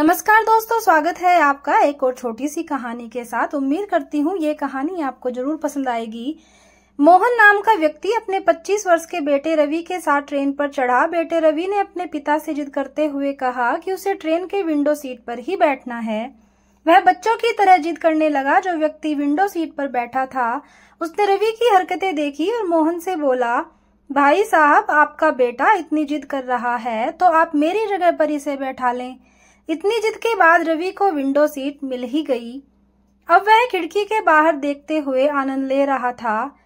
नमस्कार दोस्तों, स्वागत है आपका एक और छोटी सी कहानी के साथ। उम्मीद करती हूँ ये कहानी आपको जरूर पसंद आएगी। मोहन नाम का व्यक्ति अपने 25 वर्ष के बेटे रवि के साथ ट्रेन पर चढ़ा। बेटे रवि ने अपने पिता से जिद करते हुए कहा कि उसे ट्रेन के विंडो सीट पर ही बैठना है। वह बच्चों की तरह जिद करने लगा। जो व्यक्ति विंडो सीट पर बैठा था उसने रवि की हरकतें देखी और मोहन से बोला, भाई साहब, आपका बेटा इतनी जिद कर रहा है तो आप मेरी जगह पर इसे बैठा लें। इतनी जिद के बाद रवि को विंडो सीट मिल ही गई। अब वह खिड़की के बाहर देखते हुए आनंद ले रहा था।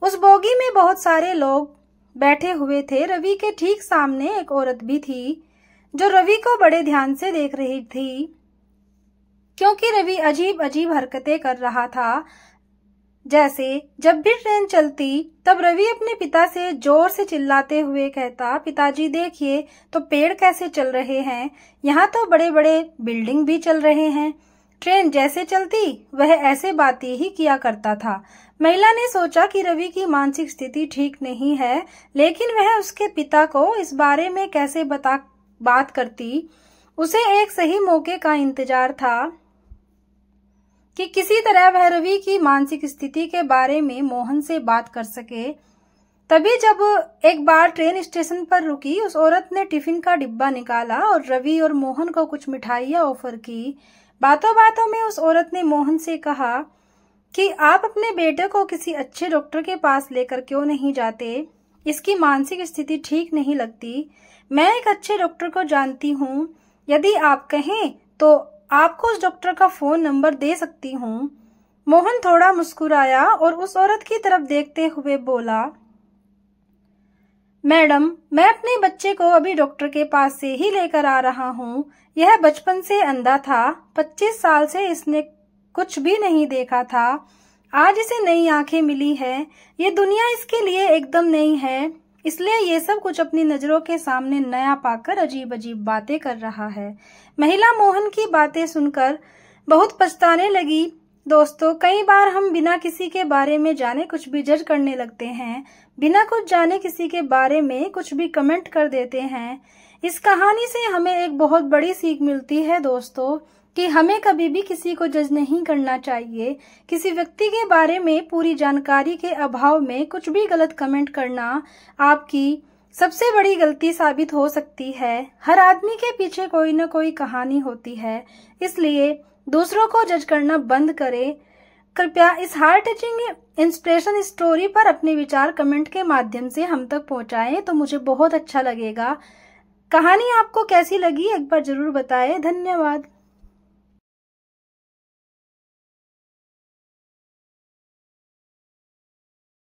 उस बोगी में बहुत सारे लोग बैठे हुए थे। रवि के ठीक सामने एक औरत भी थी जो रवि को बड़े ध्यान से देख रही थी, क्योंकि रवि अजीब अजीब हरकतें कर रहा था। जैसे जब भी ट्रेन चलती तब रवि अपने पिता से जोर से चिल्लाते हुए कहता, पिताजी देखिए तो पेड़ कैसे चल रहे हैं, यहाँ तो बड़े बड़े बिल्डिंग भी चल रहे हैं। ट्रेन जैसे चलती वह ऐसे बातें ही किया करता था। महिला ने सोचा कि रवि की मानसिक स्थिति ठीक नहीं है, लेकिन वह उसके पिता को इस बारे में कैसे बात करती। उसे एक सही मौके का इंतजार था कि किसी तरह वह रवि की मानसिक स्थिति के बारे में मोहन से बात कर सके। तभी जब एक बार ट्रेन स्टेशन पर रुकी, उस औरत ने टिफिन का डिब्बा निकाला और रवि और मोहन को कुछ मिठाइयाँ ऑफर की। बातों बातों में उस औरत ने मोहन से कहा कि आप अपने बेटे को किसी अच्छे डॉक्टर के पास लेकर क्यों नहीं जाते, इसकी मानसिक स्थिति ठीक नहीं लगती। मैं एक अच्छे डॉक्टर को जानती हूँ, यदि आप कहें तो आपको उस डॉक्टर का फोन नंबर दे सकती हूँ। मोहन थोड़ा मुस्कुराया और उस औरत की तरफ देखते हुए बोला, मैडम, मैं अपने बच्चे को अभी डॉक्टर के पास से ही लेकर आ रहा हूँ। यह बचपन से अंधा था। 25 साल से इसने कुछ भी नहीं देखा था। आज इसे नई आंखें मिली है। ये दुनिया इसके लिए एकदम नई है, इसलिए ये सब कुछ अपनी नजरों के सामने नया पाकर अजीब अजीब बातें कर रहा है। महिला मोहन की बातें सुनकर बहुत पछताने लगी। दोस्तों, कई बार हम बिना किसी के बारे में जाने कुछ भी जज करने लगते हैं, बिना कुछ जाने किसी के बारे में कुछ भी कमेंट कर देते हैं। इस कहानी से हमें एक बहुत बड़ी सीख मिलती है दोस्तों, कि हमें कभी भी किसी को जज नहीं करना चाहिए। किसी व्यक्ति के बारे में पूरी जानकारी के अभाव में कुछ भी गलत कमेंट करना आपकी सबसे बड़ी गलती साबित हो सकती है। हर आदमी के पीछे कोई न कोई कहानी होती है, इसलिए दूसरों को जज करना बंद करें। कृपया इस हार्ट टचिंग इंस्पिरेशन स्टोरी पर अपने विचार कमेंट के माध्यम से हम तक पहुंचाएं तो मुझे बहुत अच्छा लगेगा। कहानी आपको कैसी लगी एक बार जरूर बताएं। धन्यवाद।